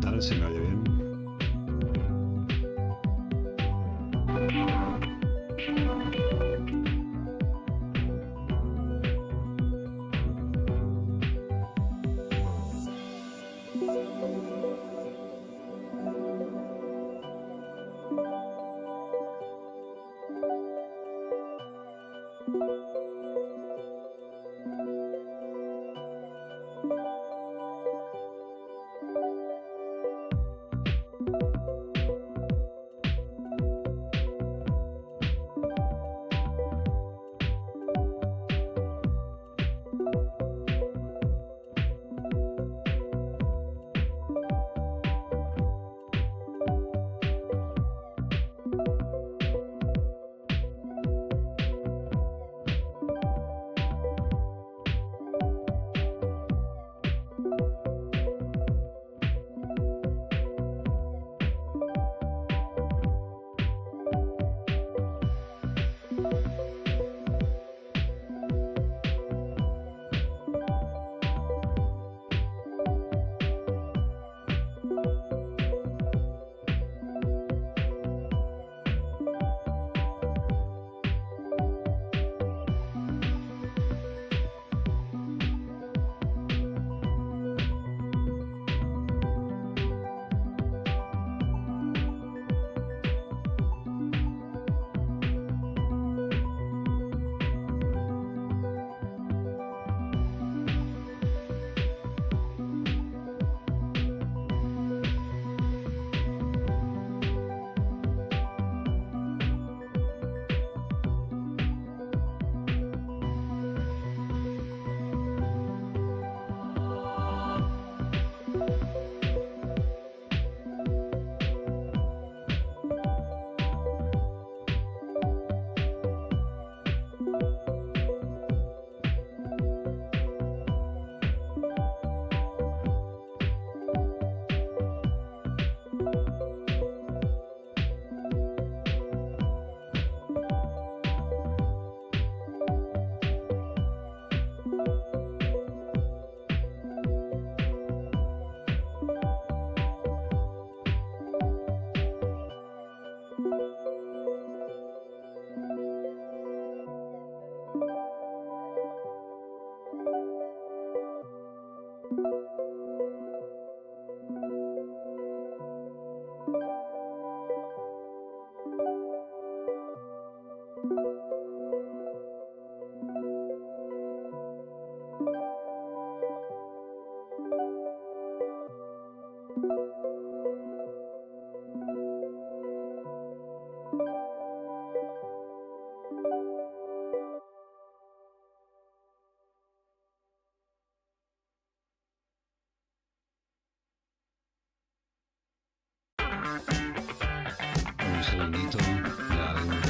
tal? ¿Se me oye bien? Un segundito, ya vengo.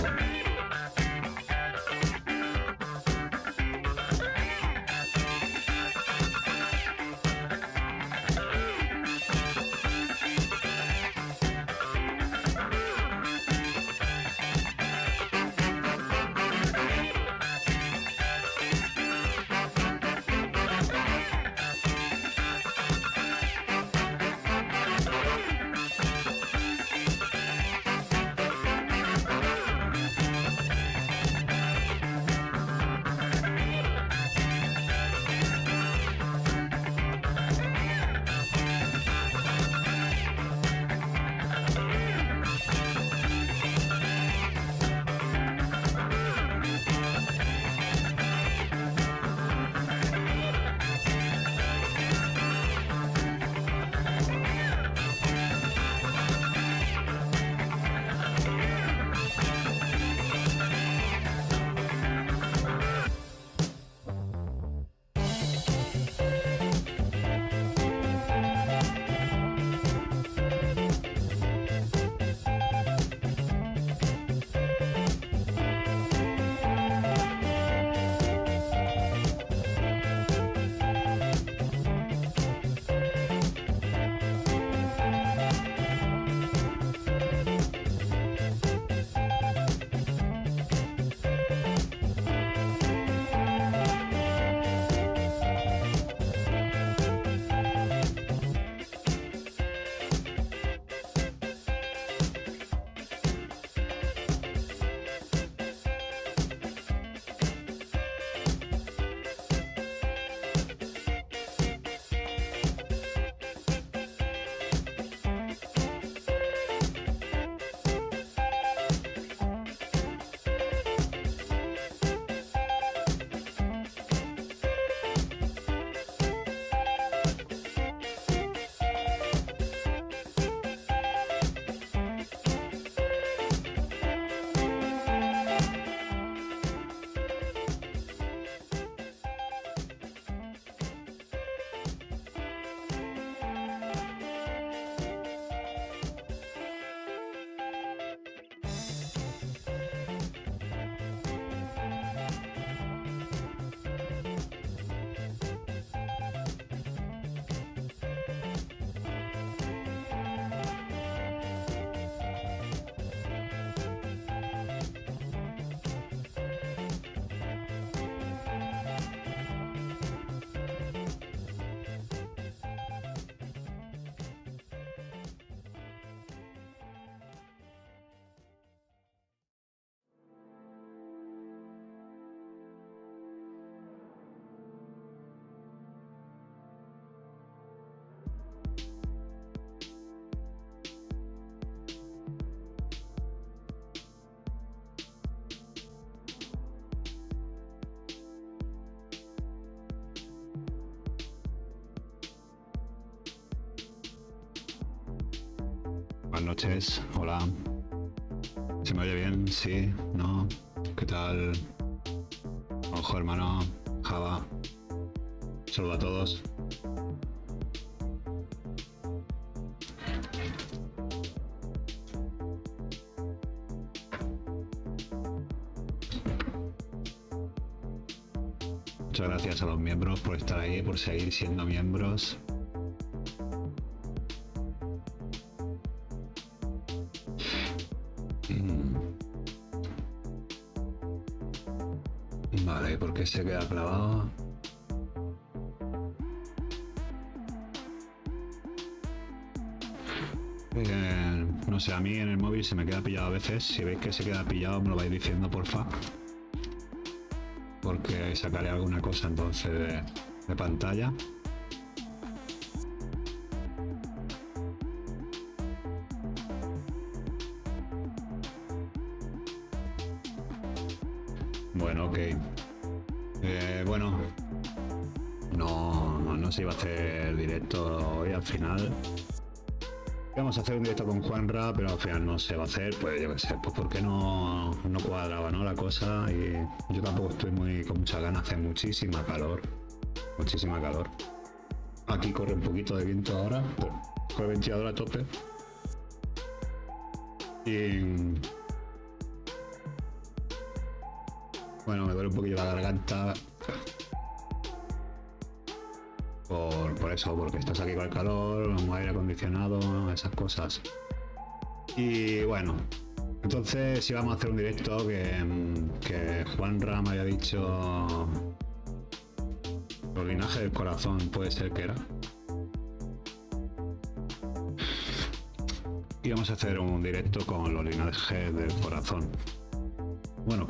Buenas noches, hola. ¿Se me oye bien? Sí, ¿no? ¿Qué tal? Ojo, hermano, Java. Saludos a todos. Muchas gracias a los miembros por estar ahí, por seguir siendo miembros. Vale, ¿por qué se queda clavado? No sé, a mí en el móvil se me queda pillado a veces. Si veis que se queda pillado, me lo vais diciendo, porfa. Porque sacaré alguna cosa entonces de pantalla. Bueno, ok. Bueno, no se iba a hacer directo hoy al final. Vamos a hacer un directo con Juanra, pero al final no se va a hacer, pues yo qué sé, pues porque no cuadraba, ¿no? La cosa, y yo tampoco estoy con muchas ganas, hace muchísima calor. Aquí corre un poquito de viento ahora, pero con el ventilador a tope. Y bueno, me duele un poquillo la garganta. Por eso, porque estás aquí con el calor, un aire acondicionado, esas cosas. Y bueno, entonces íbamos a hacer un directo que Juanra me había dicho los linajes del corazón, puede ser que era. Íbamos a hacer un directo con los linajes del corazón. Bueno,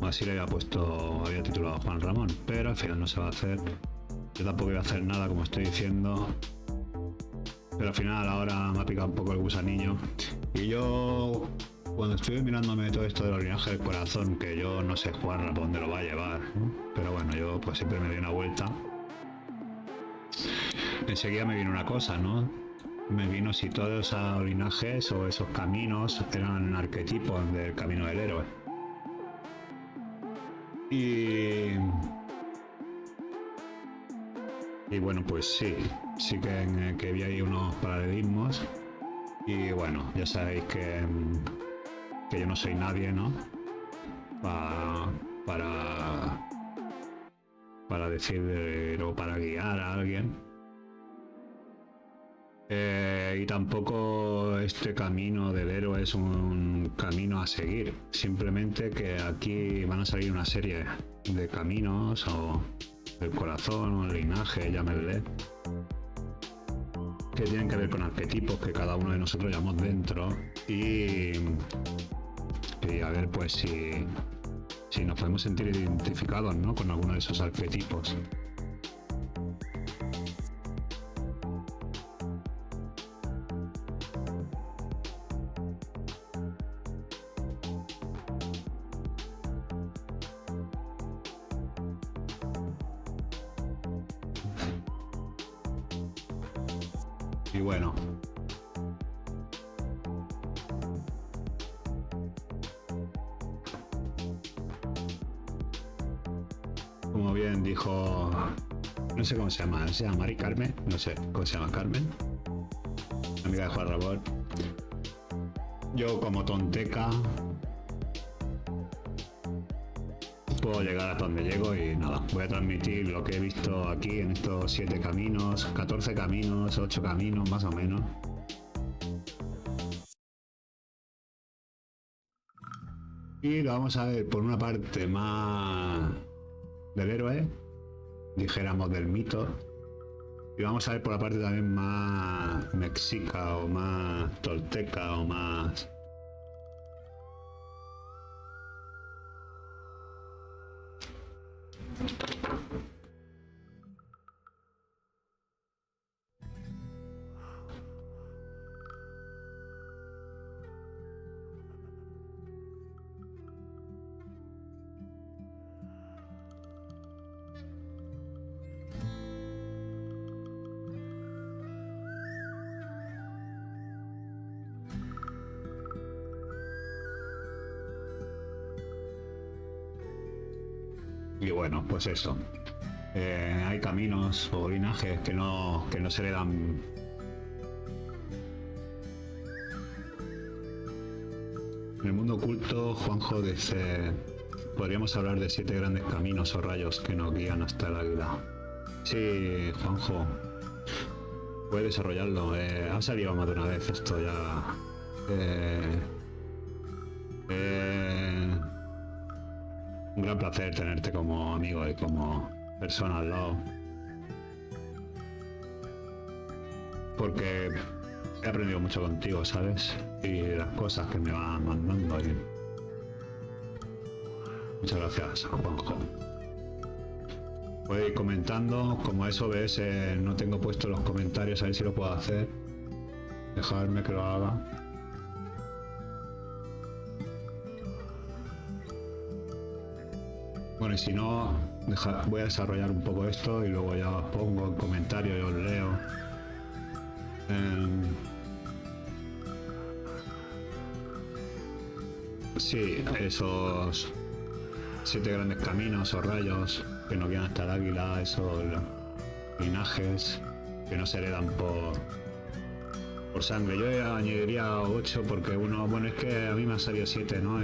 así le había titulado Juan Ramón, pero al final no se va a hacer. Yo tampoco iba a hacer nada, como estoy diciendo, pero al final ahora me ha picado un poco el gusanillo. Y yo, cuando estuve mirándome todo esto de los linajes del corazón, que yo no sé Juan por dónde lo va a llevar, ¿no? Pero bueno, yo pues siempre me doy una vuelta. Enseguida me vino una cosa, ¿no? Me vino si todos esos linajes o esos caminos eran arquetipos del camino del héroe. Y bueno, pues sí que vi ahí unos paralelismos. Y bueno, ya sabéis que yo no soy nadie, ¿no? Para decir o para guiar a alguien. Y tampoco este camino del héroe es un camino a seguir. Simplemente que aquí van a salir una serie de caminos o del corazón o el linaje, llámenle, que tienen que ver con arquetipos que cada uno de nosotros llevamos dentro y a ver pues si nos podemos sentir identificados, ¿no? Con alguno de esos arquetipos. Y bueno, como bien dijo, no sé cómo se llama Mari Carmen, no sé cómo se llama Carmen, amiga de Juan Ramón. Yo como tonteca puedo llegar hasta donde llego y nada, voy a transmitir lo que he visto aquí en estos 7 caminos, 14 caminos, 8 caminos más o menos. Y lo vamos a ver por una parte más del héroe, dijéramos del mito, y vamos a ver por la parte también más mexica o más tolteca o más... Y bueno, pues eso. Hay caminos o linajes que no se heredan. En el mundo oculto, Juanjo dice: podríamos hablar de 7 grandes caminos o rayos que nos guían hasta el águila. Sí, Juanjo, puedes desarrollarlo. Ha salido más de una vez esto ya. Un gran placer tenerte como amigo y como persona al lado. Porque he aprendido mucho contigo, ¿sabes? Y las cosas que me van mandando. Y... muchas gracias, Juanjo. Puedes ir comentando. Como eso ves, no tengo puesto los comentarios, a ver si lo puedo hacer. Dejarme que lo haga. Bueno, y si no, voy a desarrollar un poco esto y luego ya os pongo en comentarios y os leo. Sí, esos 7 grandes caminos o rayos que nos guían hasta el águila, esos linajes que no se heredan por sangre. Yo añadiría 8 porque bueno, es que a mí me han salido 7, ¿no?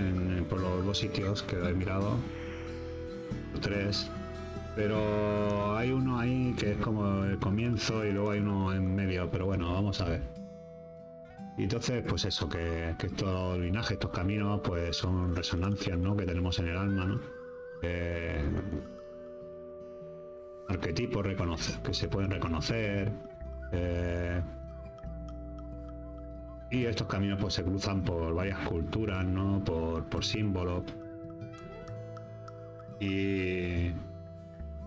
Por los 2 sitios que he mirado. 3, pero hay uno ahí que es como el comienzo y luego hay uno en medio, pero bueno, vamos a ver. Y entonces, pues eso, que estos linajes, estos caminos, pues son resonancias, ¿no? Que tenemos en el alma, ¿no? Arquetipos que se pueden reconocer. Y estos caminos pues se cruzan por varias culturas, ¿no? Por símbolos. Y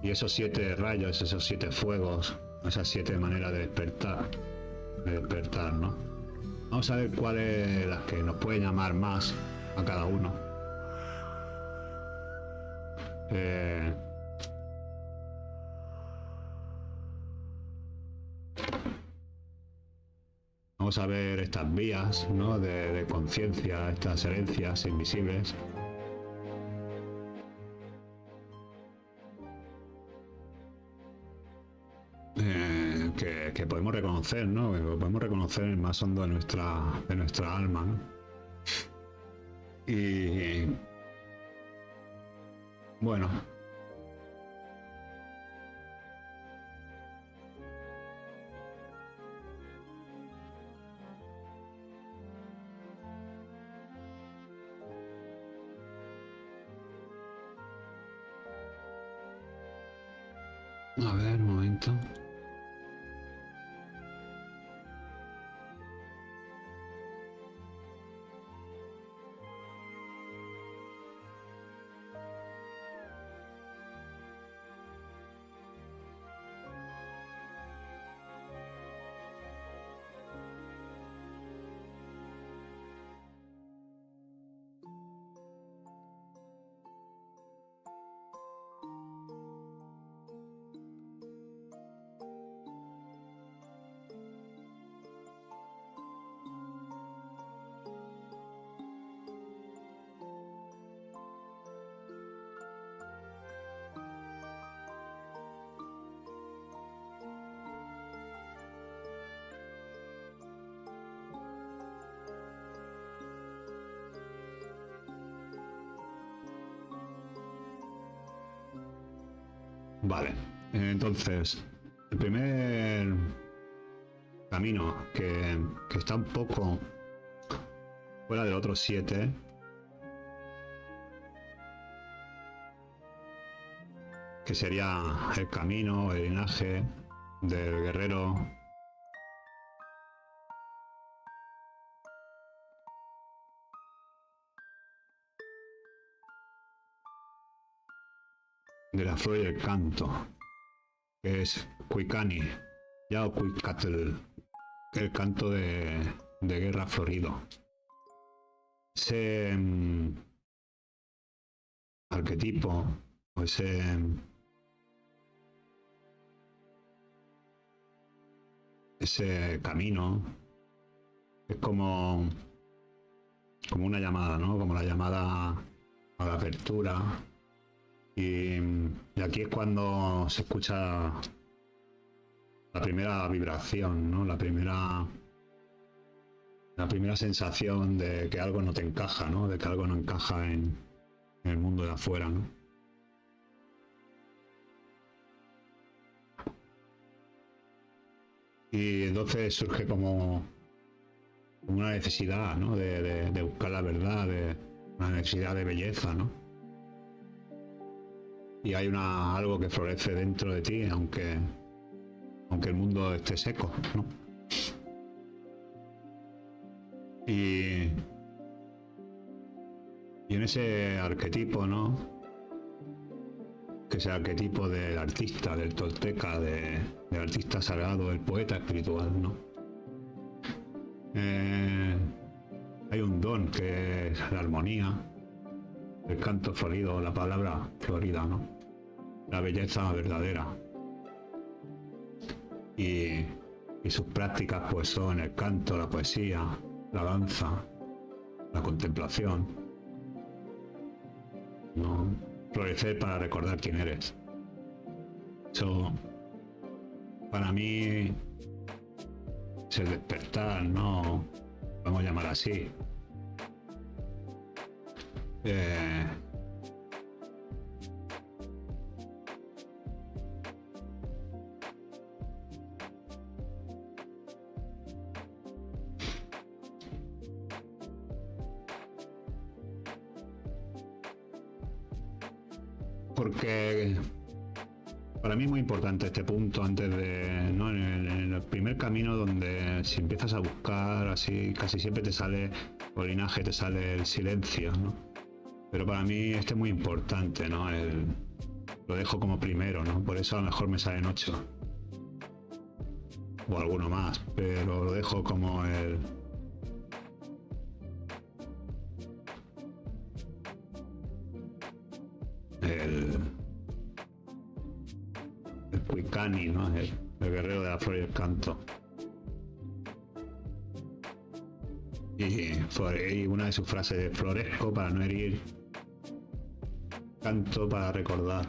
esos 7 rayos, esos 7 fuegos, esas 7 maneras de despertar, ¿no? Vamos a ver cuáles las que nos pueden llamar más a cada uno. Vamos a ver estas vías, ¿no? de conciencia, estas herencias invisibles. Que podemos reconocer, ¿no? Que podemos reconocer en el más hondo de nuestra alma, ¿no? Y bueno, a ver, un momento. Vale, entonces, el primer camino que está un poco fuera de los otros 7, que sería el camino, el linaje del guerrero de la flor y el canto, que es Cuicani, Yao Cuicatl, el canto de guerra florido. Ese arquetipo, o ese camino, es como una llamada, ¿no? Como la llamada a la apertura Y aquí es cuando se escucha la primera vibración, ¿no? La primera sensación de que algo no te encaja, ¿no? De que algo no encaja en el mundo de afuera, ¿no? Y entonces surge como una necesidad, ¿no? De buscar la verdad, una necesidad de belleza, ¿no? Y hay algo que florece dentro de ti, aunque el mundo esté seco, ¿no? Y en ese arquetipo, ¿no? Que es el arquetipo del artista, del tolteca, del artista sagrado, el poeta espiritual, ¿no? Hay un don que es la armonía, el canto florido, la palabra florida, ¿no? La belleza verdadera. Y sus prácticas pues son el canto, la poesía, la danza, la contemplación, ¿no? Florecer para recordar quién eres. Eso para mí es el despertar, ¿no? Vamos a llamar así. Porque para mí es muy importante este punto antes de, ¿no? En el primer camino, donde si empiezas a buscar así, casi siempre te sale por linaje, te sale el silencio, ¿no? Pero para mí este es muy importante, ¿no? Lo dejo como primero, ¿no? Por eso a lo mejor me salen 8 o alguno más, pero lo dejo como el Cuicani, ¿no? El guerrero de la flor y el canto. Y una de sus frases de florezco para no herir, canto para recordar.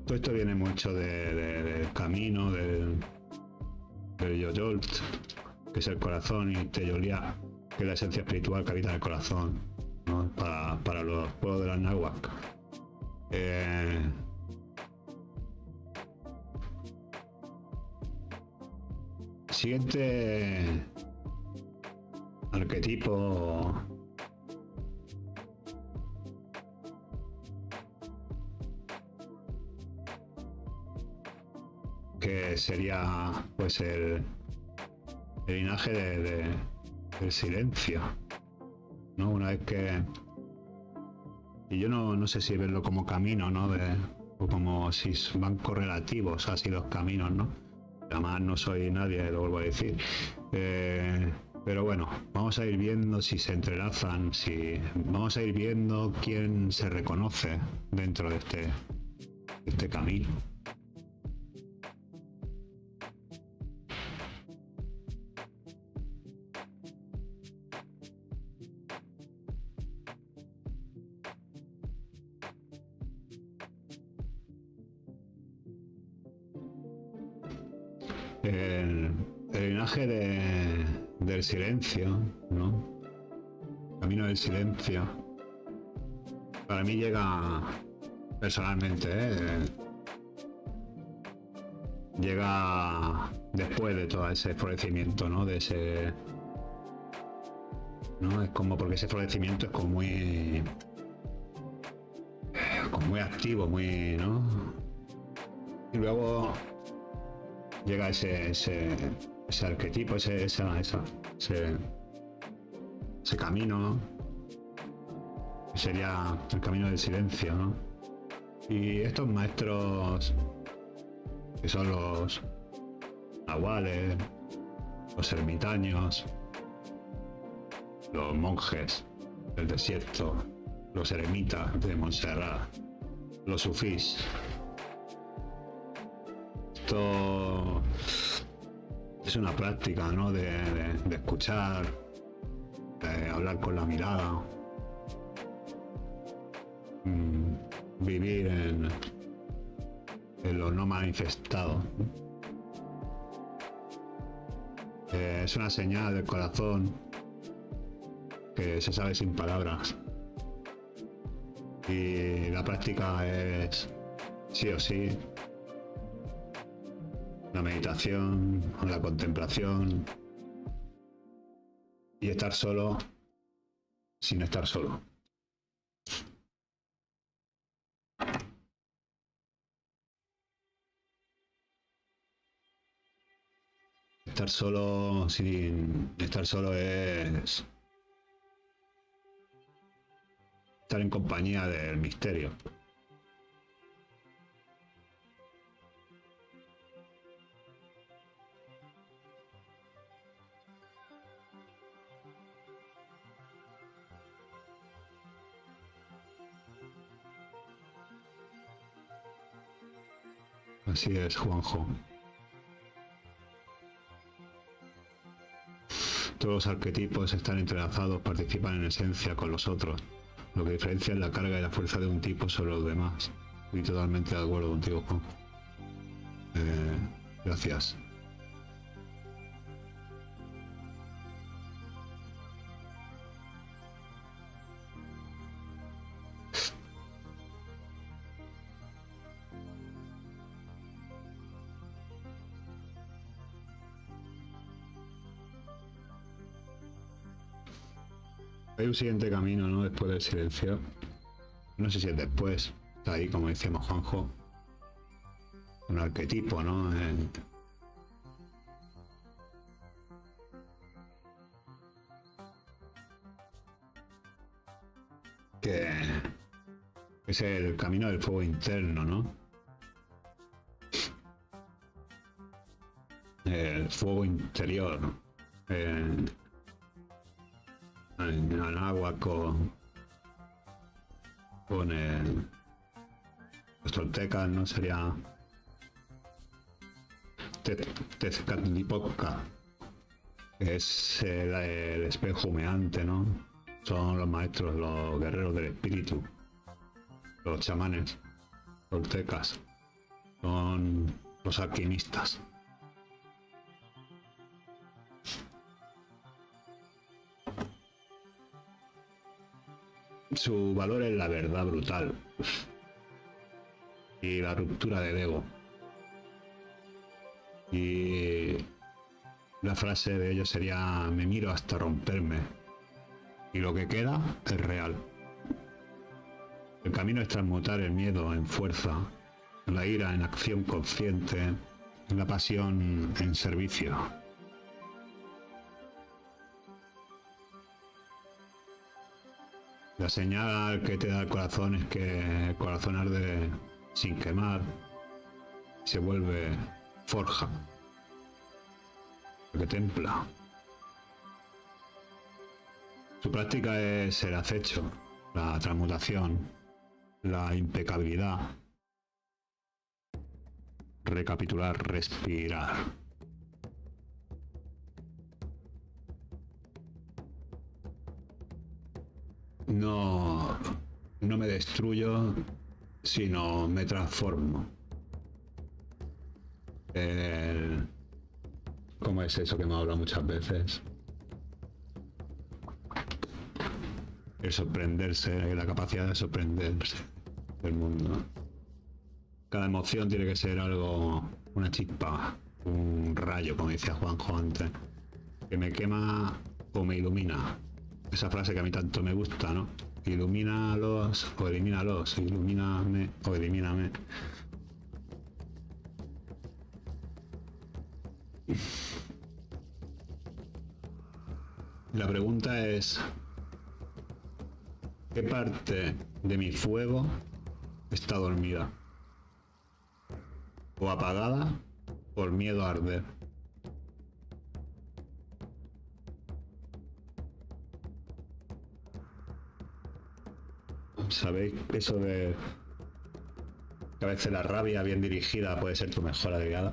Todo esto viene mucho del camino, del Yoyolt, que es el corazón, y Teyolia, que es la esencia espiritual que habita en el corazón, ¿no? Para los pueblos de las náhuatl. Siguiente arquetipo que sería pues el linaje del silencio, ¿no? Una vez que, y yo no sé si verlo como camino, ¿no? O como si van correlativos así los caminos, ¿no? Además no soy nadie, lo vuelvo a decir. Pero bueno, vamos a ir viendo si se entrelazan, vamos a ir viendo quién se reconoce dentro de este camino. El linaje del silencio, ¿no? Camino del silencio. Para mí llega personalmente, llega después de todo ese florecimiento, ¿no? De ese, ¿no? Es como porque ese florecimiento es como muy activo, muy, ¿no? Y luego llega ese arquetipo, ese camino, ¿no? Que sería el camino del silencio, ¿no? Y estos maestros, que son los nahuales, los ermitaños, los monjes del desierto, los eremitas de Montserrat, los sufís. Esto es una práctica, ¿no? De escuchar, de hablar con la mirada, vivir en lo no manifestado. Es una señal del corazón que se sabe sin palabras. Y la práctica es sí o sí la meditación, la contemplación y estar solo sin estar solo. Estar solo sin estar solo es estar en compañía del misterio. Así es, Juanjo. Todos los arquetipos están entrelazados, participan en esencia con los otros. Lo que diferencia es la carga y la fuerza de un tipo sobre los demás. Estoy totalmente de acuerdo contigo, Juanjo. Gracias. Hay un siguiente camino, ¿no? Después del silencio. No sé si es después. Está ahí, como decíamos, Juanjo. Un arquetipo, ¿no? Que es el camino del fuego interno, ¿no? El fuego interior. En agua con los toltecas, ¿no? Sería Tezcatlipoca, que es el espejo humeante, ¿no? Son los maestros, los guerreros del espíritu, los chamanes toltecas, son los alquimistas. Su valor es la verdad brutal y la ruptura del ego. Y la frase de ellos sería: me miro hasta romperme y lo que queda es real. El camino es transmutar el miedo en fuerza, la ira en acción consciente, la pasión en servicio. La señal que te da el corazón es que el corazón arde sin quemar, se vuelve forja, que templa. Su práctica es el acecho, la transmutación, la impecabilidad, recapitular, respirar. No me destruyo, sino me transformo. ¿Cómo es eso que hemos hablado muchas veces? El sorprenderse, la capacidad de sorprenderse del mundo. Cada emoción tiene que ser algo, una chispa, un rayo, como decía Juanjo antes, que me quema o me ilumina. Esa frase que a mí tanto me gusta, ¿no? Ilumínalos o elimínalos, ilumíname o elimíname. La pregunta es: ¿qué parte de mi fuego está dormida o apagada por miedo a arder? ¿Sabéis eso de que a veces la rabia bien dirigida puede ser tu mejor aliada?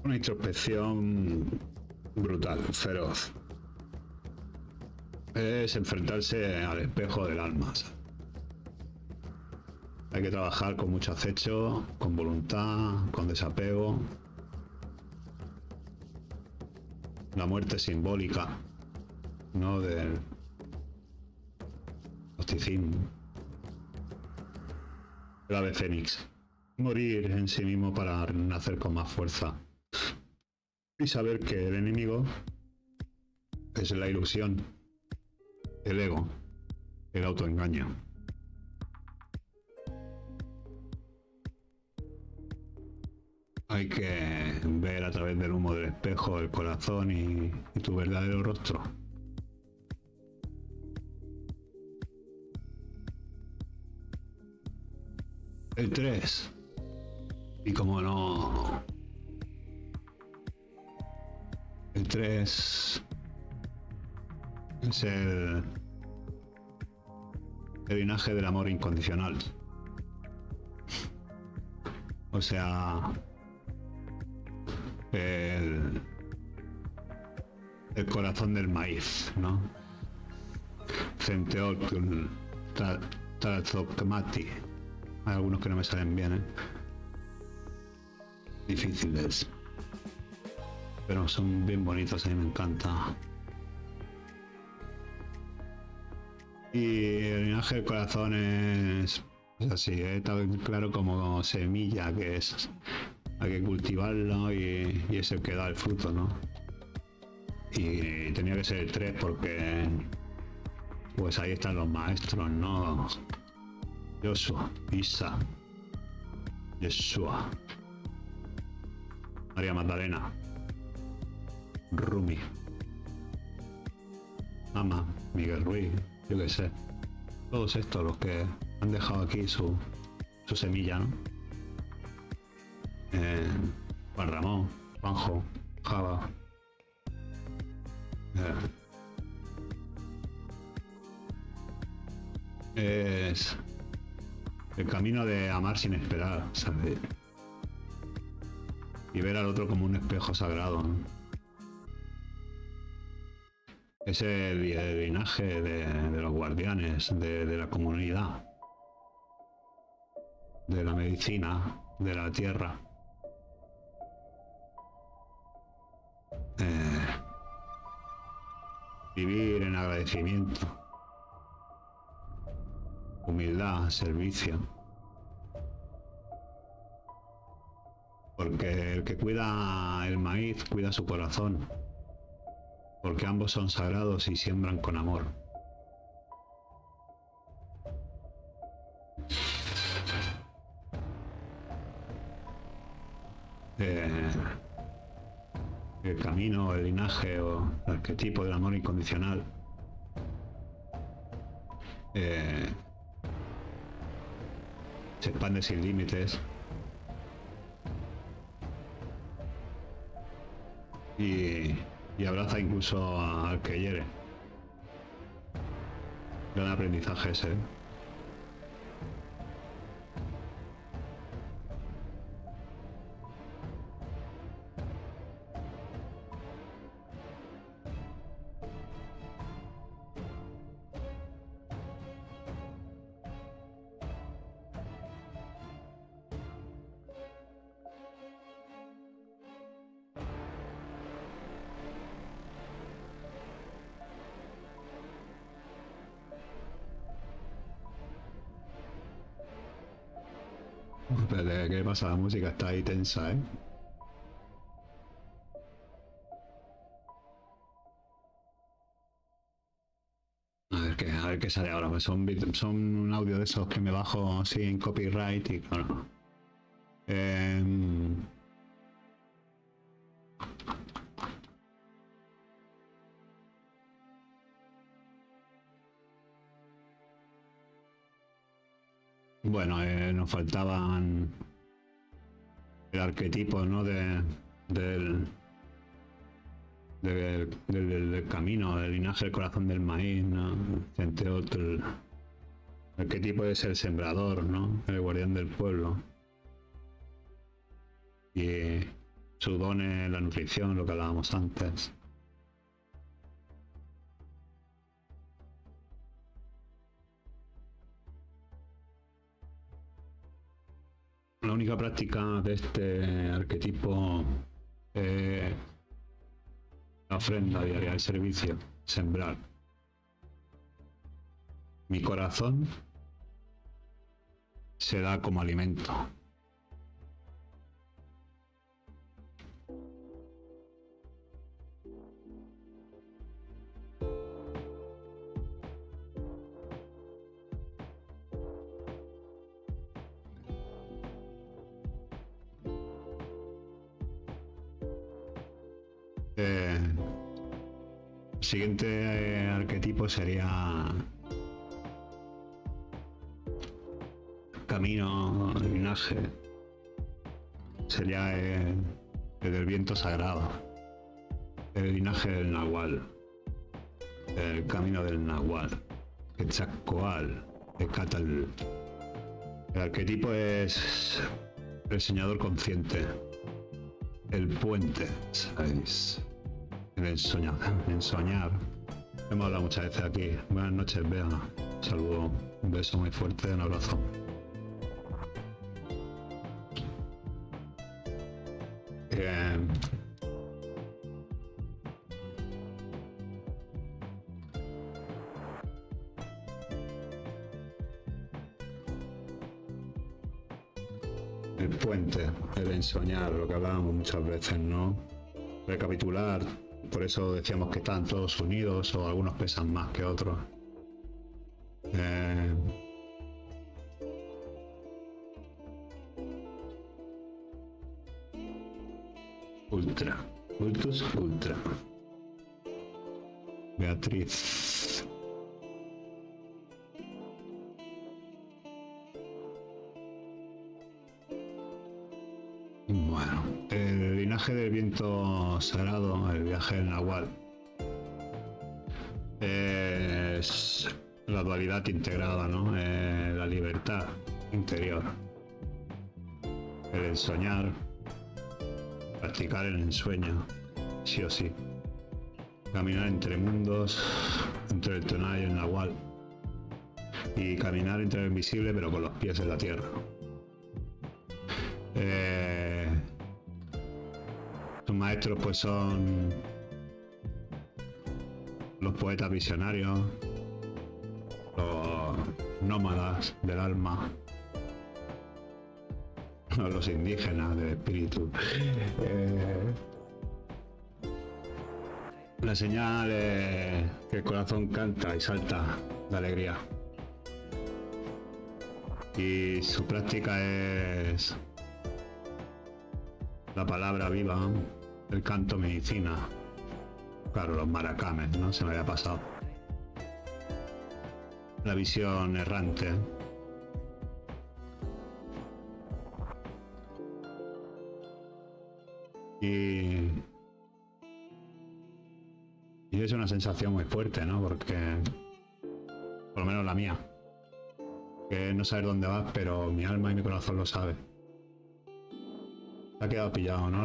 Una introspección brutal, feroz. Es enfrentarse al espejo del alma. Hay que trabajar con mucho acecho, con voluntad, con desapego. La muerte simbólica, ¿no? Del gnosticismo. El ave fénix. Morir en sí mismo para renacer con más fuerza. Y saber que el enemigo es la ilusión, el ego, el autoengaño. Hay que ver a través del humo del espejo el corazón y tu verdadero rostro. El 3. Y como no... El 3 es el linaje del amor incondicional. O sea, el corazón del maíz, ¿no? Centeotl, Trazocmati. Hay algunos que no me salen bien, ¿eh? Difíciles. Pero son bien bonitos, a mí me encanta. Y el linaje del corazón es así, tan claro como semilla, que es. Hay que cultivarlo y es el que da el fruto, ¿no? Y tenía que ser el 3 porque pues ahí están los maestros, ¿no? Joshua, Isa, Yeshua, María Magdalena, Rumi, Ama, Miguel Ruiz, yo qué sé. Todos estos los que han dejado aquí su semilla, ¿no? Juan Ramón, Juanjo, Java. Es el camino de amar sin esperar, ¿sabes? Y ver al otro como un espejo sagrado, ¿no? Es el linaje de los guardianes, de la comunidad, de la medicina, de la tierra. Vivir en agradecimiento, humildad, servicio. Porque el que cuida el maíz cuida su corazón. Porque ambos son sagrados y siembran con amor. El camino, el linaje o el arquetipo del amor incondicional se expande sin límites y abraza incluso al que hiere. Gran aprendizaje ese, ¿eh? Espérate, ¿qué pasa? La música está ahí tensa, ¿eh? A ver qué sale ahora. Pues son un audio de esos que me bajo sin copyright y claro. Bueno, nos faltaban el arquetipo, ¿no? Del camino, del linaje del corazón del maíz, ¿no? Entre otro, el arquetipo es el sembrador, ¿no? El guardián del pueblo. Y su don es la nutrición, lo que hablábamos antes. La única práctica de este arquetipo es la ofrenda diaria de servicio, sembrar. Mi corazón se da como alimento. El siguiente arquetipo sería camino, linaje. Sería el del viento sagrado, el linaje del Nahual, el camino del Nahual, Quetzalcóatl, Ecatl. El arquetipo es el soñador consciente, el puente, ¿sabéis? El ensoñar. Hemos hablado muchas veces aquí. Buenas noches, Bea. Un saludo, un beso muy fuerte, un abrazo. El puente, el ensoñar, lo que hablábamos muchas veces, ¿no? Recapitular, por eso decíamos que están todos unidos o algunos pesan más que otros. Ultra, Ultus Ultra. Beatriz. Bueno, el linaje del viento sagrado, el viaje del Nahual, es la dualidad integrada, ¿no? La libertad interior, el ensoñar, practicar el ensueño, sí o sí, caminar entre mundos, entre el tonal y el Nahual, y caminar entre lo invisible pero con los pies en la tierra. Sus maestros pues son los poetas visionarios, los nómadas del alma, los indígenas del espíritu. La señal es que el corazón canta y salta de alegría. Y su práctica es la palabra viva, el canto medicina. Claro, los maracames, ¿no? Se me había pasado. La visión errante. Y es una sensación muy fuerte, ¿no? Porque, por lo menos la mía, que no saber dónde vas, pero mi alma y mi corazón lo sabe. Se ha quedado pillado, ¿no?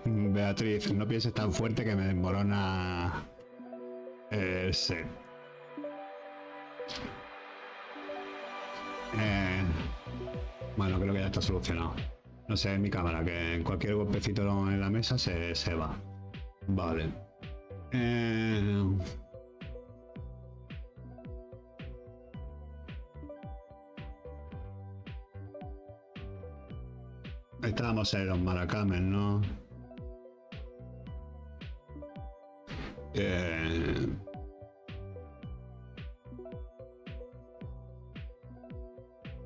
Beatriz, no pienses tan fuerte que me desmorona el set. Bueno, creo que ya está solucionado. No sé, en mi cámara, que en cualquier golpecito en la mesa se va. Vale. Estábamos en los maracames, ¿no?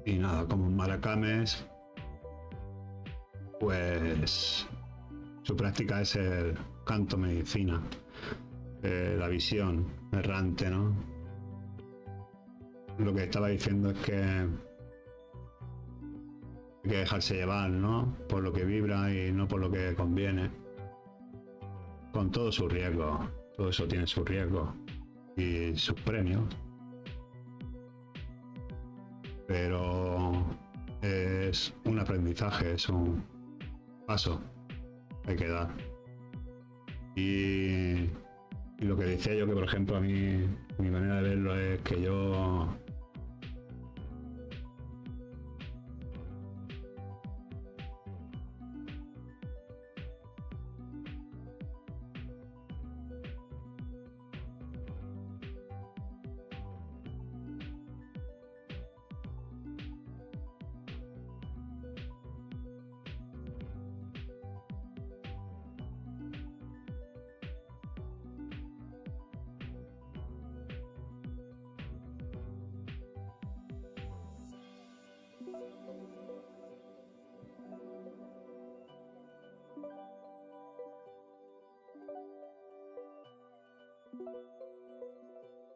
Y nada, como maracames, pues su práctica es el canto medicina, la visión errante, ¿no? Lo que estaba diciendo es que hay que dejarse llevar, ¿no? Por lo que vibra y no por lo que conviene. Con todo su riesgo, todo eso tiene su riesgo y sus premios. Pero es un aprendizaje, es un paso que hay que dar. Y lo que decía yo, que por ejemplo a mí, mi manera de verlo es que yo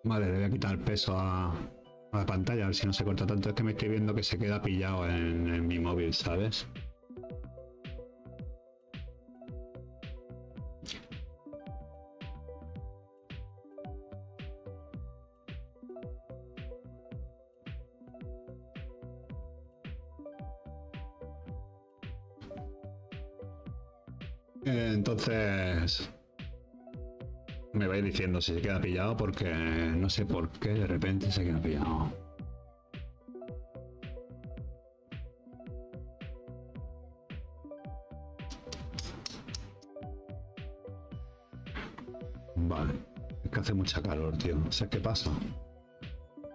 vale, le voy a quitar el peso a la pantalla, a ver si no se corta tanto. Es que me estoy viendo que se queda pillado en mi móvil, ¿sabes? Entonces me vais diciendo si se queda pillado, porque no sé por qué de repente se queda pillado. Vale, es que hace mucha calor, tío. ¿Sabes qué pasa?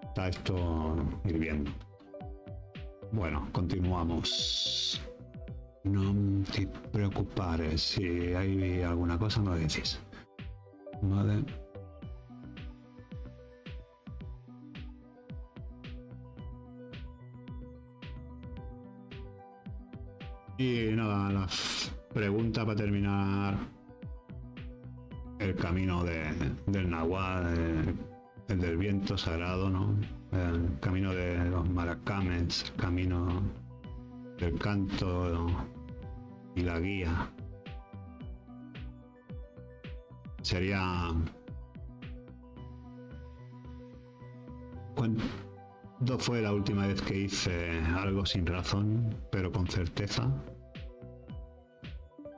Está esto hirviendo. Bueno, continuamos. No te preocupes, si hay alguna cosa me lo decís. Vale. Y nada, la pregunta para terminar: el camino del Nahual, el del viento sagrado, ¿no? El camino de los maracames, el camino del canto, ¿no? Y la guía. Sería... ¿Cuándo fue la última vez que hice algo sin razón, pero con certeza?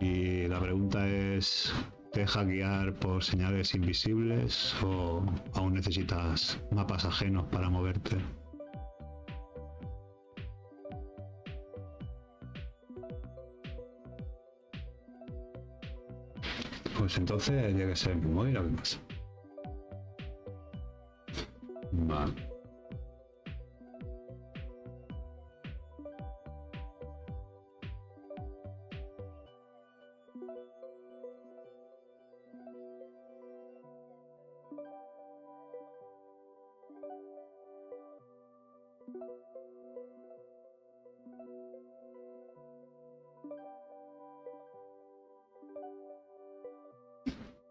Y la pregunta es: ¿te dejas guiar por señales invisibles o aún necesitas mapas ajenos para moverte? Pues entonces tiene que ser mi móvil lo que pasa. Vale.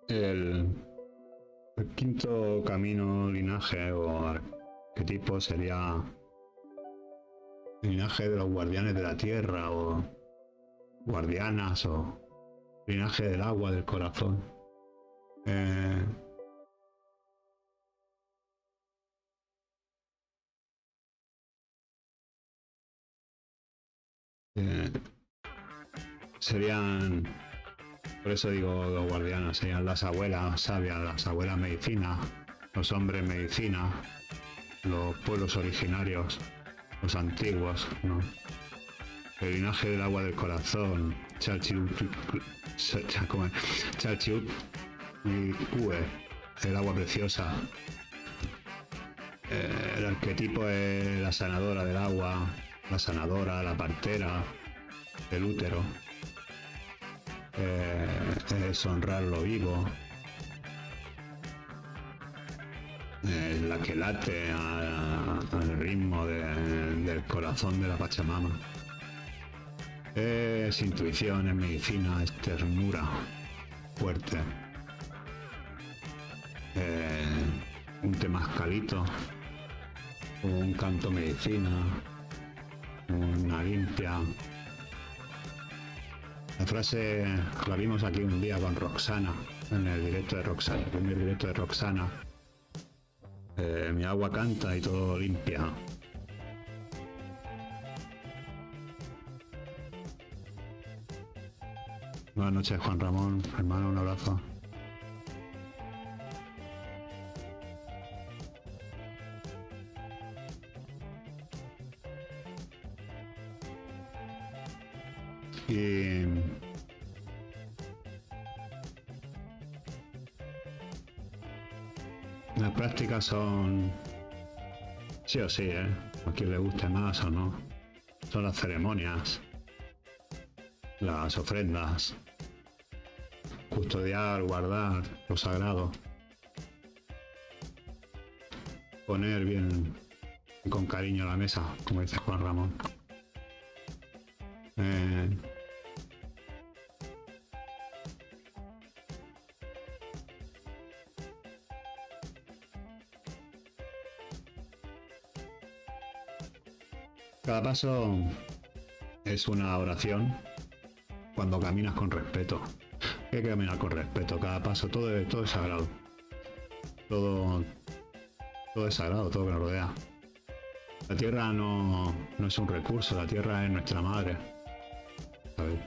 El quinto camino linaje o arquetipo sería el linaje de los guardianes de la tierra, o guardianas, o linaje del agua, del corazón. Eh, serían, por eso digo los guardianes, serían las abuelas sabias, las abuelas medicinas, los hombres medicina, los pueblos originarios, los antiguos, ¿no? El linaje del agua del corazón, Chalchiut y Cue, el agua preciosa. El arquetipo es la sanadora del agua, la sanadora, la partera, el útero. Es honrar lo vivo, la que late al ritmo del corazón de la Pachamama. Es intuición, es medicina, es ternura fuerte. Un temascalito, un canto medicina, una limpia. La frase la vimos aquí un día con Roxana, en el directo de Roxana, el primer directo de Roxana. Mi agua canta y todo limpia. Buenas noches, Juan Ramón, hermano, un abrazo. Y las prácticas son sí o sí, a quien le guste más o no. Son las ceremonias, las ofrendas, custodiar, guardar lo sagrado, poner bien y con cariño la mesa, como dice Juan Ramón. Cada paso es una oración cuando caminas con respeto. Hay que caminar con respeto. Cada paso, todo es sagrado. Todo es sagrado, todo que nos rodea. La tierra no es un recurso, la tierra es nuestra madre. ¿Sabes?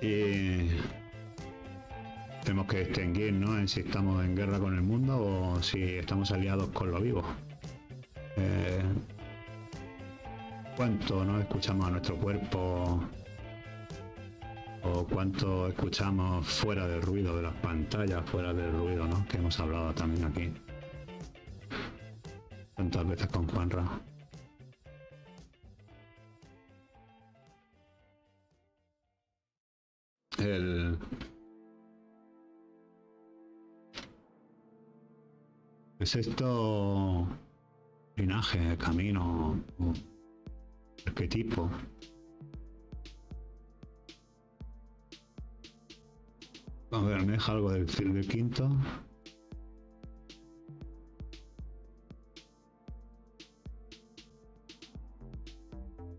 Y tenemos que distinguir, ¿no? En si estamos en guerra con el mundo o si estamos aliados con lo vivo. ¿Cuánto no escuchamos a nuestro cuerpo o cuánto escuchamos fuera del ruido de las pantallas, fuera del ruido, ¿no? Que hemos hablado también aquí tantas veces con Juanra? El sexto linaje, camino, arquetipo. A ver, me deja algo del quinto.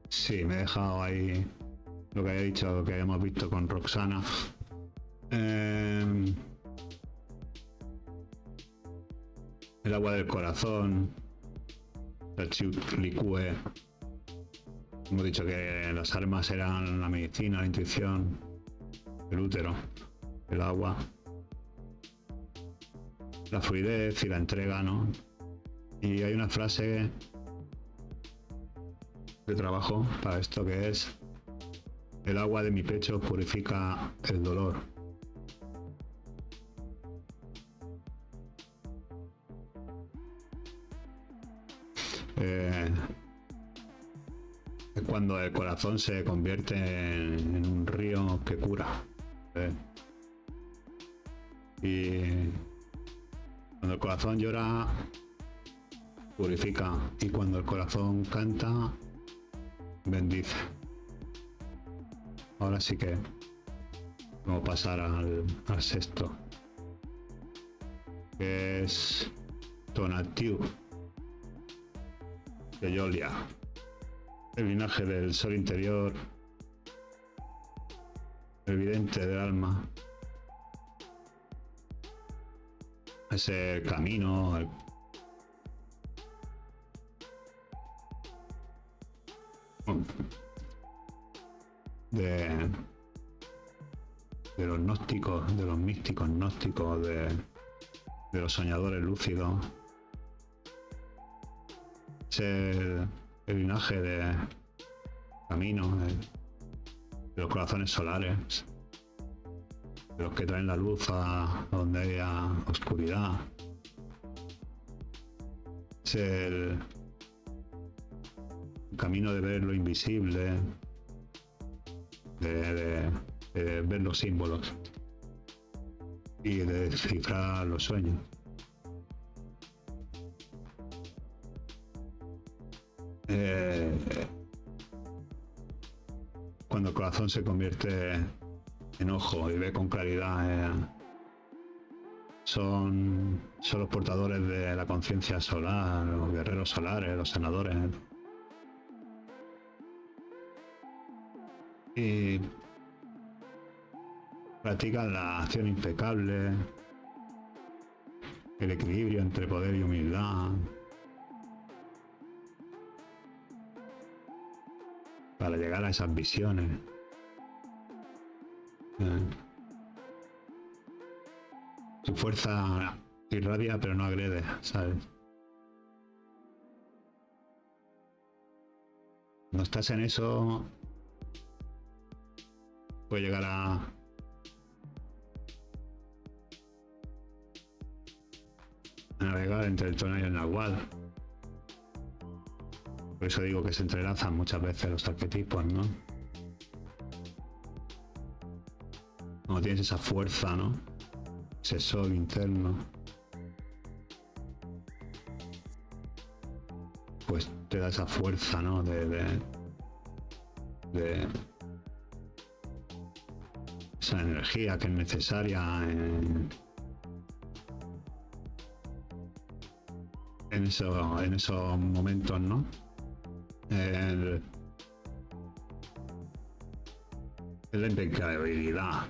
Sí, me he dejado ahí lo que había dicho, lo que habíamos visto con Roxana. El agua del corazón, el Licue. Hemos dicho que las armas eran la medicina, la intuición, el útero, el agua, la fluidez y la entrega, ¿no? Y hay una frase de trabajo para esto que es: el agua de mi pecho purifica el dolor. Es cuando el corazón se convierte en un río que cura. Y cuando el corazón llora, purifica. Y cuando el corazón canta, bendice. Ahora sí que vamos a pasar al sexto, que es Tonatiuh de Yolia, el linaje del sol interior, el vidente del alma. Es el camino, de, de los gnósticos, de los místicos gnósticos, de los soñadores lúcidos. Es el linaje de caminos, de los corazones solares, de los que traen la luz a donde haya oscuridad. Es el camino de ver lo invisible, de ver los símbolos y de descifrar los sueños. Cuando el corazón se convierte en ojo y ve con claridad, son los portadores de la conciencia solar, los guerreros solares, los sanadores. Y practican la acción impecable, el equilibrio entre poder y humildad, para llegar a esas visiones. Su fuerza irradia pero no agrede, ¿sabes? Cuando estás en eso, puedes llegar a navegar entre el tonal y el nahual. Por eso digo que se entrelazan muchas veces los arquetipos, ¿no? Cuando tienes esa fuerza, ¿no? Ese sol interno, pues te da esa fuerza, ¿no? De esa energía que es necesaria en esos momentos, ¿no? Es la impecabilidad,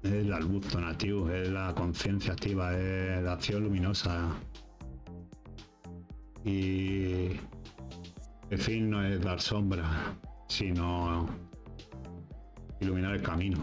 es la luz donatiu, es la conciencia activa, es la acción luminosa. Y el fin no es dar sombra, sino iluminar el camino.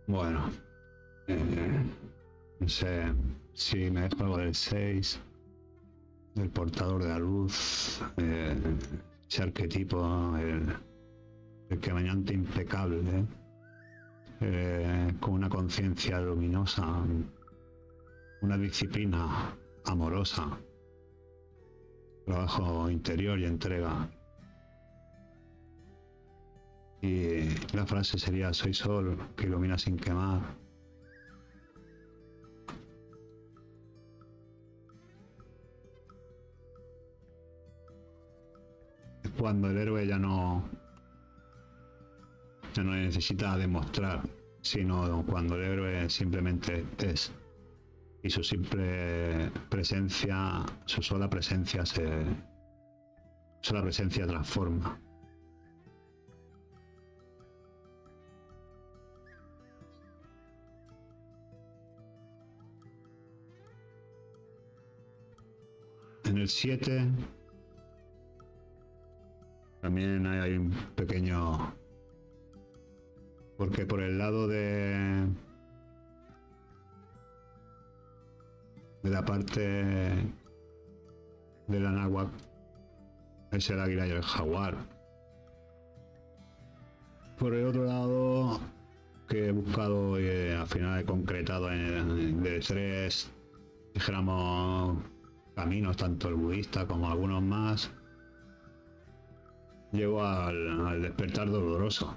Bueno, no sé si me dejo algo del 6, del portador de la luz, ese arquetipo, el caminante impecable, con una conciencia luminosa, una disciplina amorosa, trabajo interior y entrega. Y la frase sería: soy sol que ilumina sin quemar. Es cuando el héroe ya no necesita demostrar, sino cuando el héroe simplemente es. Y su simple presencia, su sola presencia transforma. En el 7 también hay un pequeño, porque por el lado de la parte de la náhuatl es el águila y el jaguar. Por el otro lado, que he buscado y al final he concretado de 3, dijéramos, caminos, tanto el budista como algunos más, llego al despertar doloroso.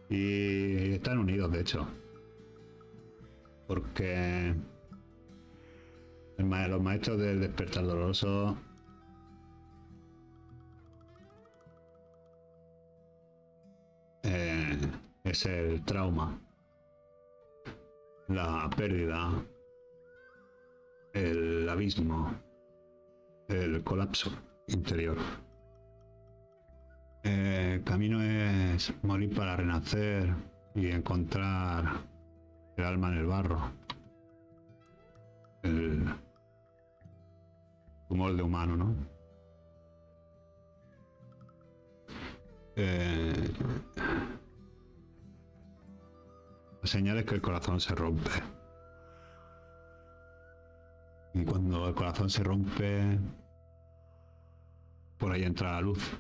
Y están unidos, de hecho. porque los maestros del despertar doloroso es el trauma, la pérdida, el abismo, el colapso interior. El camino es morir para renacer y encontrar el alma en el barro, tu molde humano, ¿no? La señal es que el corazón se rompe. Y cuando el corazón se rompe, por ahí entra la luz.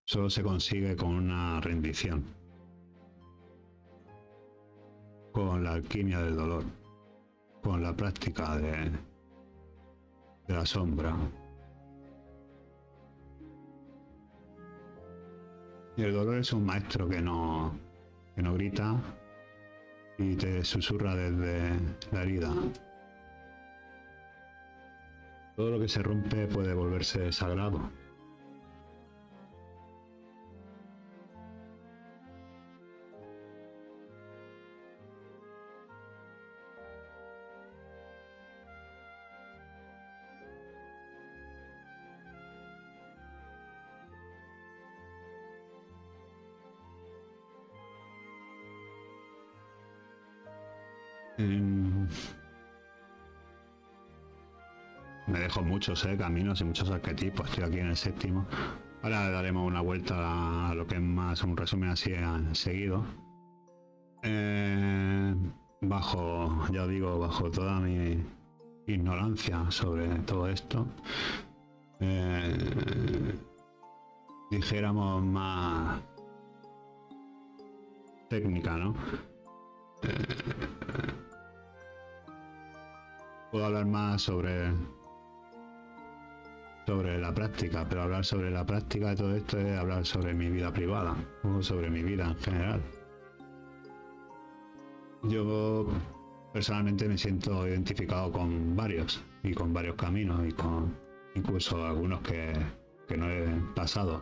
Solo se consigue con una rendición, con la alquimia del dolor, con la práctica de la sombra. Y el dolor es un maestro que no grita y te susurra desde la herida. Todo lo que se rompe puede volverse sagrado. Me dejo muchos caminos y muchos arquetipos. Estoy aquí en el 7º. Ahora daremos una vuelta a lo que es más un resumen así seguido. Bajo, ya os digo, bajo toda mi ignorancia sobre todo esto, dijéramos más técnica, ¿no? Puedo hablar más sobre la práctica, pero hablar sobre la práctica de todo esto es hablar sobre mi vida privada o sobre mi vida en general. Yo personalmente me siento identificado con varios y con varios caminos y con incluso algunos que no he pasado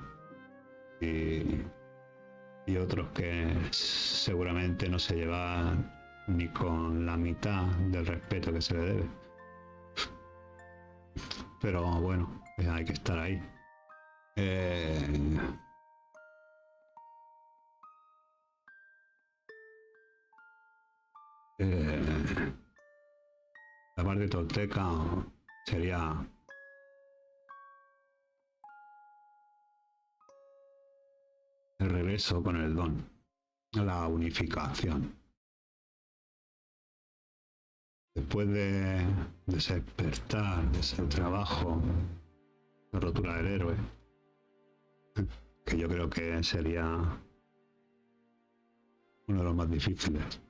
y otros que seguramente no se llevan ni con la mitad del respeto que se le debe. Pero bueno, hay que estar ahí. La parte tolteca sería el regreso con el don, la unificación. Después de despertar, de ese trabajo, de rotura del héroe, que yo creo que sería uno de los más difíciles.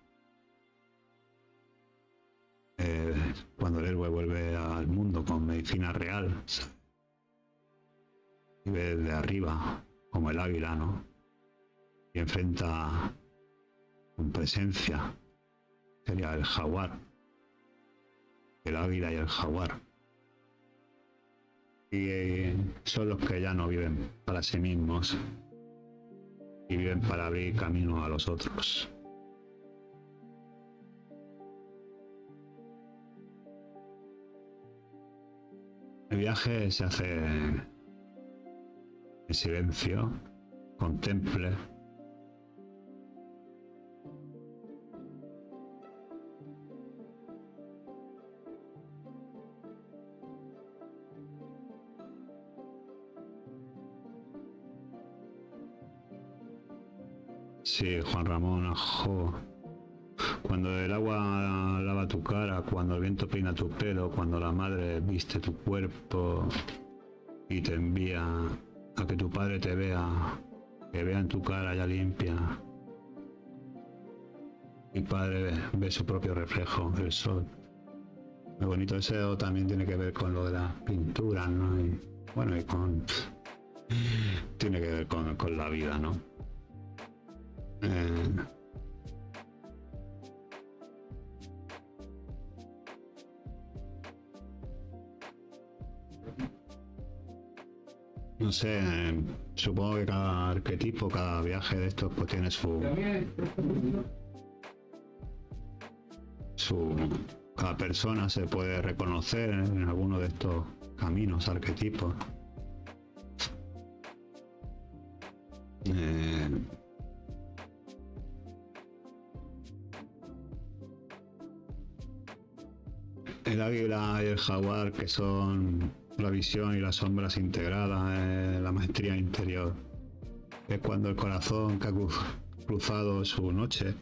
Cuando el héroe vuelve al mundo con medicina real, ¿sabes? Y ve desde arriba, como el águila, ¿no? Y enfrenta con presencia, sería el jaguar. El águila y el jaguar. Y son los que ya no viven para sí mismos y viven para abrir camino a los otros. El viaje se hace en silencio, contemple. Sí, Juan Ramón, ajo. Cuando el agua lava tu cara, cuando el viento peina tu pelo, cuando la madre viste tu cuerpo y te envía a que tu padre te vea, que vea en tu cara ya limpia. Mi padre ve su propio reflejo, el sol. Muy bonito. Eso también tiene que ver con lo de las pinturas, ¿no? Y bueno, y con... tiene que ver con la vida, ¿no? No sé, supongo que cada arquetipo, cada viaje de estos pues tiene cada persona se puede reconocer en alguno de estos caminos, arquetipos. El águila y el jaguar, que son la visión y las sombras integradas, la maestría interior. Es cuando el corazón que ha cruzado su noche,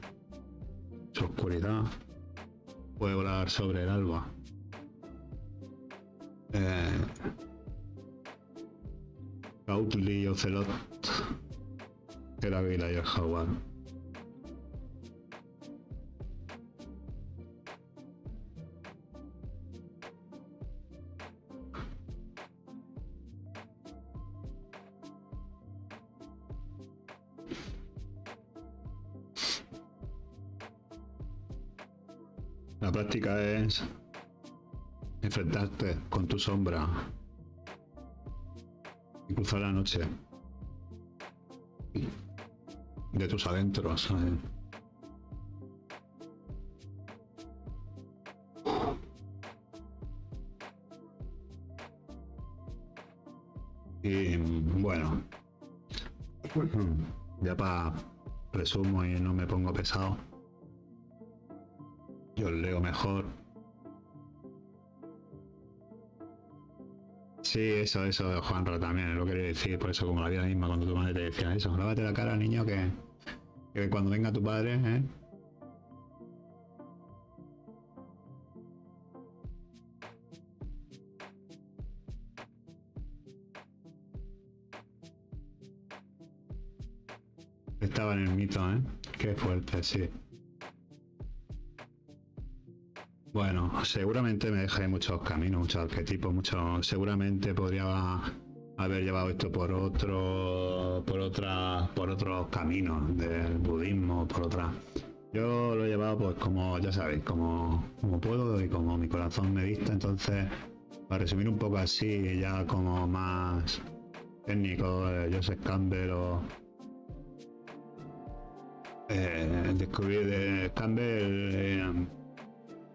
su oscuridad, puede volar sobre el alba. Gautli y Ocelot, el águila y el jaguar. La práctica es enfrentarte con tu sombra y cruzar la noche de tus adentros, ¿sabes? Y bueno, ya para resumo y no me pongo pesado, yo leo mejor. Sí, eso, Juanro, también lo quería decir, por eso como la vida misma, cuando tu madre te decía eso, lávate la cara, niño, que cuando venga tu padre, estaba en el mito, qué fuerte, sí. Bueno, seguramente me dejé muchos caminos, muchos arquetipos, seguramente podría haber llevado esto por otros caminos del budismo, por otras. Yo lo he llevado pues como, ya sabéis, como puedo y como mi corazón me dicta. Entonces, para resumir un poco así, ya como más técnico, Joseph Campbell o Campbell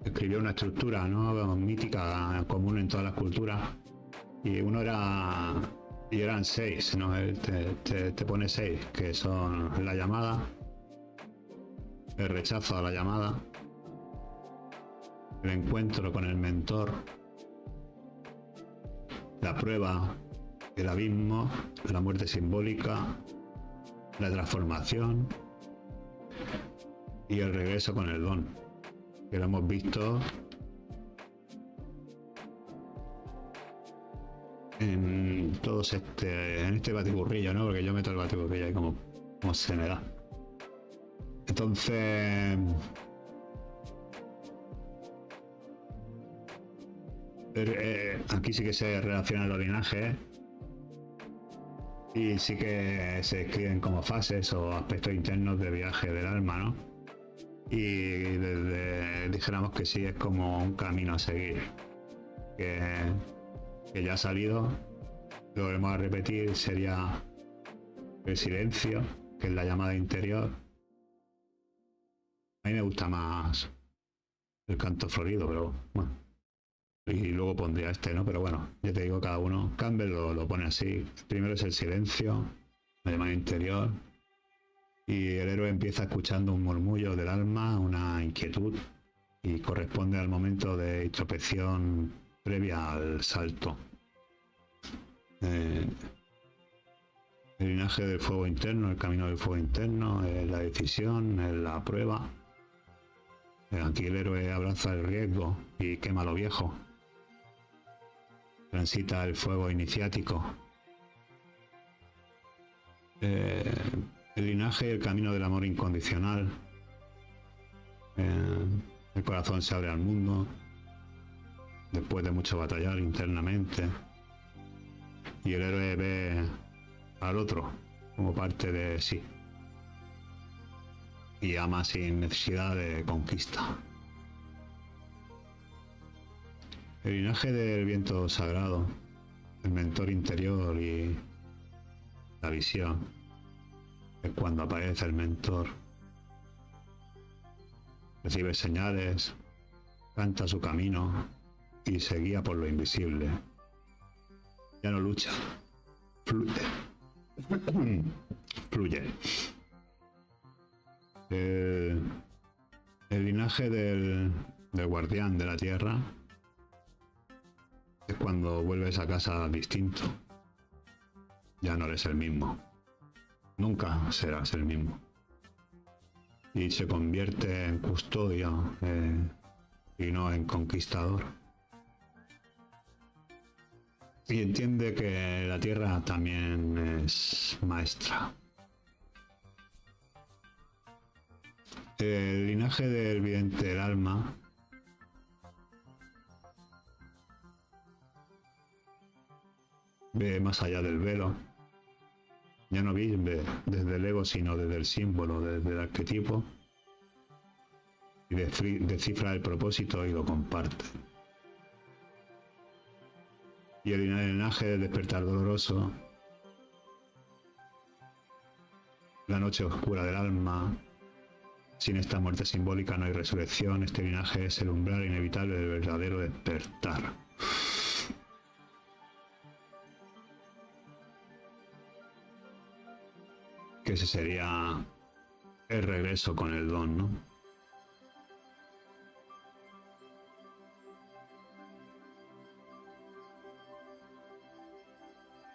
escribió una estructura, ¿no?, mítica, común en todas las culturas, y eran 6, ¿no? Él te pone 6, que son la llamada, el rechazo a la llamada, el encuentro con el mentor, la prueba, el abismo, la muerte simbólica, la transformación y el regreso con el don, que lo hemos visto en todos en este batiburrillo, ¿no? Porque yo meto el batiburrillo ahí como se me da. Entonces, aquí sí que se relacionan los linajes y sí que se describen como fases o aspectos internos de viaje del alma, ¿no? Y dijéramos que sí, es como un camino a seguir, que ya ha salido. Lo volvemos a repetir, sería el silencio, que es la llamada interior. A mí me gusta más el canto florido, pero bueno, y luego pondría este, ¿no? Pero bueno, ya te digo, cada uno. Campbell lo pone así. Primero es el silencio, la llamada interior, y el héroe empieza escuchando un murmullo del alma, una inquietud, y corresponde al momento de introspección previa al salto. El linaje del fuego interno, el camino del fuego interno, la decisión, la prueba. Aquí el héroe abraza el riesgo y quema lo viejo. Transita el fuego iniciático. El linaje y el camino del amor incondicional. El corazón se abre al mundo después de mucho batallar internamente, y el héroe ve al otro como parte de sí y ama sin necesidad de conquista. El linaje del viento sagrado, el mentor interior y la visión, es cuando aparece el mentor, recibe señales, canta su camino y se guía por lo invisible. Ya no lucha, fluye. Fluye. El linaje del guardián de la tierra es cuando vuelves a casa distinto. Ya no eres el mismo. Nunca serás el mismo. Y se convierte en custodio y no en conquistador. Y entiende que la tierra también es maestra. El linaje del vidente del alma ve más allá del velo. Ya no vive desde el ego, sino desde el símbolo, desde el arquetipo. Y descifra el propósito y lo comparte. Y el linaje del despertar doloroso, la noche oscura del alma. Sin esta muerte simbólica no hay resurrección. Este linaje es el umbral inevitable del verdadero despertar. Que ese sería el regreso con el don, ¿no?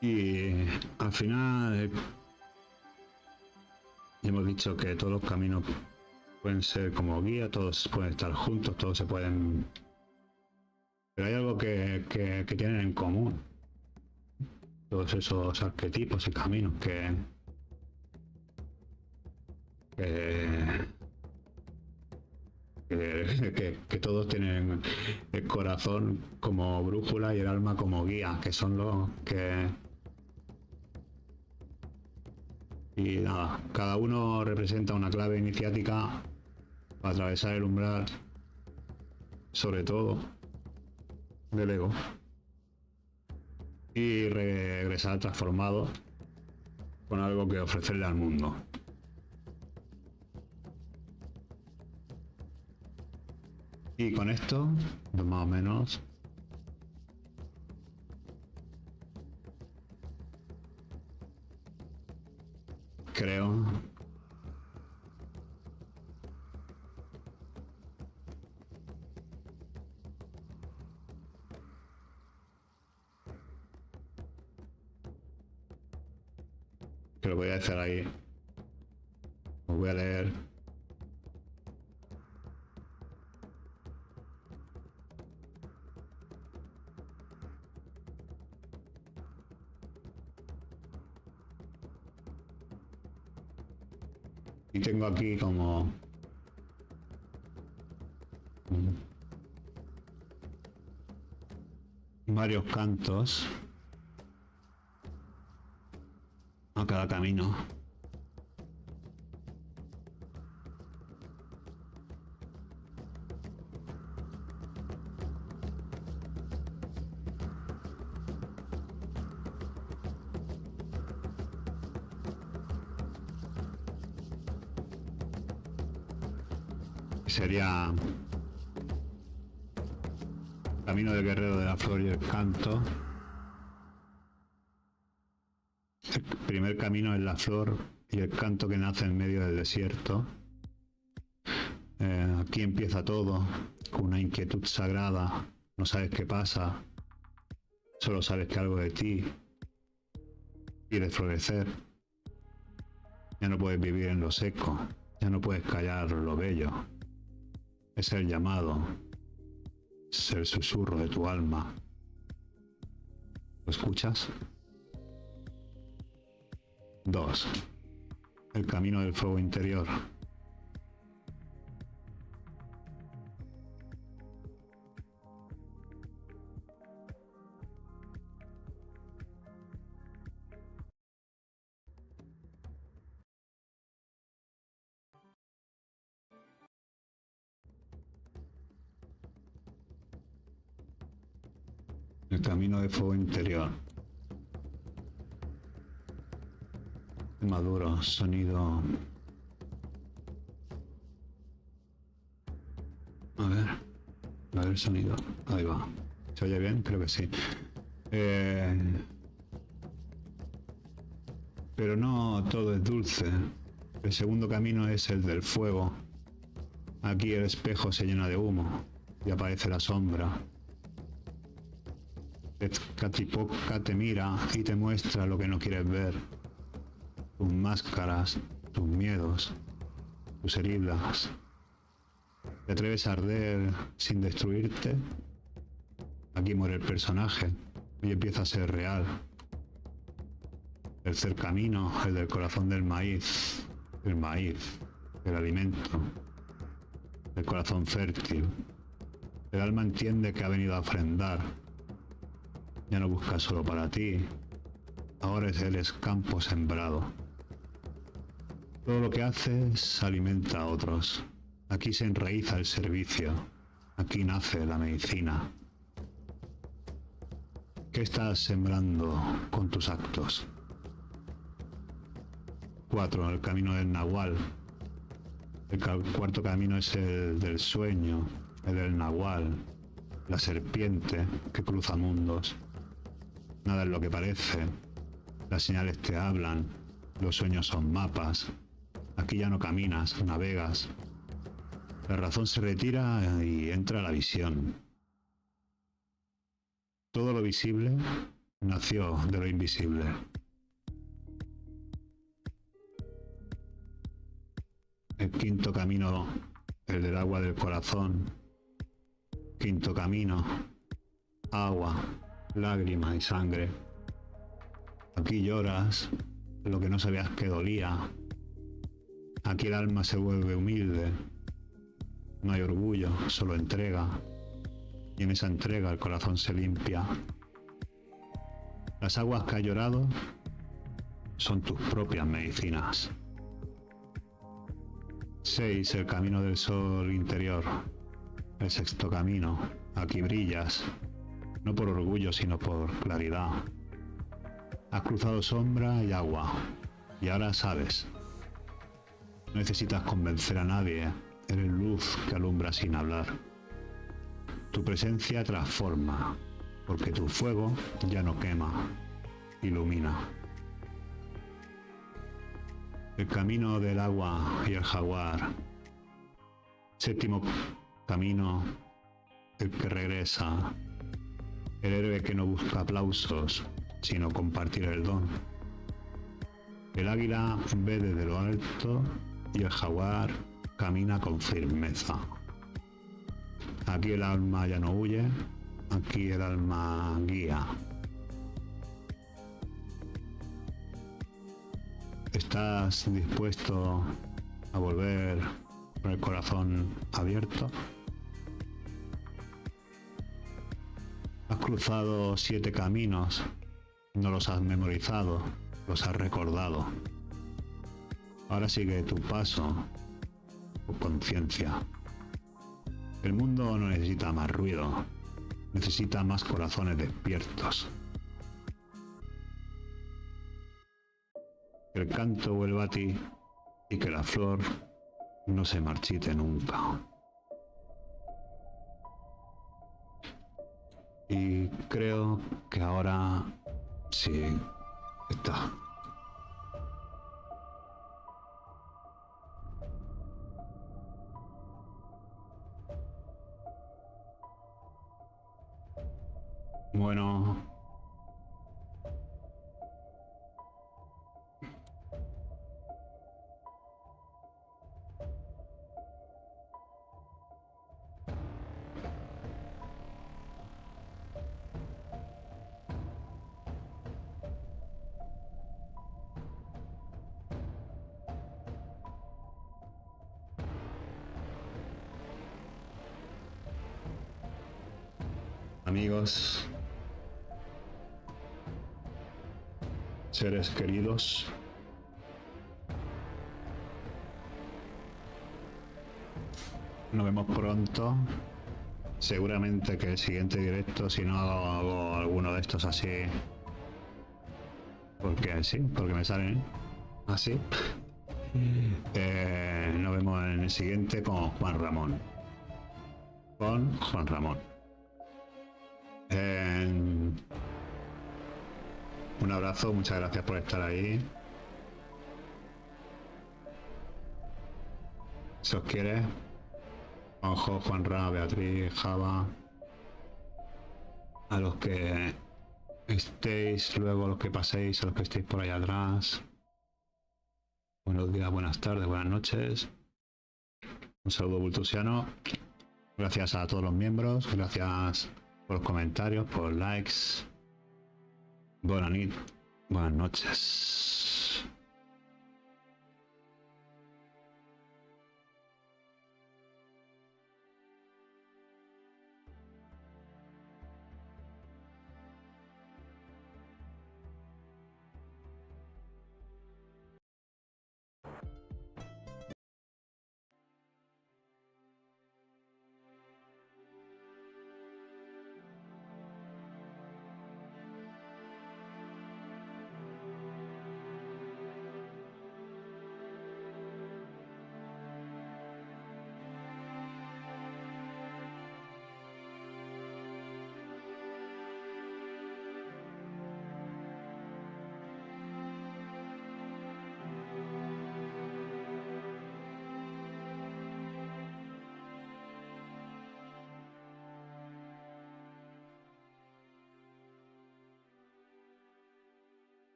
Y al final hemos dicho que todos los caminos pueden ser como guía, todos pueden estar juntos, todos se pueden... Pero hay algo que tienen en común. Todos esos arquetipos y caminos que todos tienen el corazón como brújula y el alma como guía, que son los que... Y nada, cada uno representa una clave iniciática para atravesar el umbral, sobre todo del ego, y regresar transformado con algo que ofrecerle al mundo. Y con esto, pues más o menos, creo que lo voy a dejar ahí. Os voy a leer y tengo aquí como varios cantos a cada camino. Sería Camino del Guerrero de la Flor y el Canto. El primer camino es la flor y el canto que nace en medio del desierto. Aquí empieza todo, con una inquietud sagrada. No sabes qué pasa, solo sabes que algo de ti quiere florecer. Ya no puedes vivir en lo seco, ya no puedes callar lo bello. Es el llamado, es el susurro de tu alma. ¿Lo escuchas? 2. El camino del fuego interior. El camino de fuego interior. Maduro, sonido. A ver el sonido. Ahí va. ¿Se oye bien? Creo que sí. Pero no todo es dulce. El segundo camino es el del fuego. Aquí el espejo se llena de humo y aparece la sombra. Tezcatlipoca te mira y te muestra lo que no quieres ver. Tus máscaras, tus miedos, tus heridas. ¿Te atreves a arder sin destruirte? Aquí muere el personaje y empieza a ser real. Tercer camino, el del corazón del maíz. El maíz, el alimento. El corazón fértil. El alma entiende que ha venido a ofrendar. Ya no busca solo para ti. Ahora él es campo sembrado. Todo lo que haces alimenta a otros. Aquí se enraiza el servicio. Aquí nace la medicina. ¿Qué estás sembrando con tus actos? 4. El camino del Nahual. El cuarto camino es el del sueño, el del Nahual, la serpiente que cruza mundos. Nada es lo que parece. Las señales te hablan, los sueños son mapas. Aquí ya no caminas, navegas. La razón se retira y entra la visión. Todo lo visible nació de lo invisible. El quinto camino, el del agua del corazón. Quinto camino, agua, lágrima y sangre. Aquí lloras lo que no sabías que dolía. Aquí el alma se vuelve humilde. No hay orgullo, solo entrega. Y en esa entrega el corazón se limpia. Las aguas que has llorado son tus propias medicinas. 6. El camino del sol interior. El sexto camino. Aquí brillas, no por orgullo, sino por claridad. Has cruzado sombra y agua, y ahora sabes. No necesitas convencer a nadie, eres luz que alumbra sin hablar. Tu presencia transforma, porque tu fuego ya no quema, ilumina. El camino del agua y el jaguar. Séptimo camino, el que regresa. El héroe que no busca aplausos, sino compartir el don. El águila ve desde lo alto y el jaguar camina con firmeza. Aquí el alma ya no huye, aquí el alma guía. ¿Estás dispuesto a volver con el corazón abierto? Has cruzado 7 caminos, no los has memorizado, los has recordado. Ahora sigue tu paso, tu conciencia. El mundo no necesita más ruido, necesita más corazones despiertos. Que el canto vuelva a ti y que la flor no se marchite nunca. Y creo que ahora sí está. Bueno, amigos, seres queridos, nos vemos pronto. Seguramente que el siguiente directo, si no hago alguno de estos así, porque sí, porque me salen, Así. Nos vemos en el siguiente con Juan Ramón. Con Juan Ramón. Un abrazo, muchas gracias por estar ahí. Si os quiere, Juanjo, Juanra, Beatriz, Java, a los que estéis, luego a los que paséis, a los que estéis por ahí atrás. Buenos días, buenas tardes, buenas noches. Un saludo bultusiano. Gracias a todos los miembros, gracias por los comentarios, por likes. Buenas noches.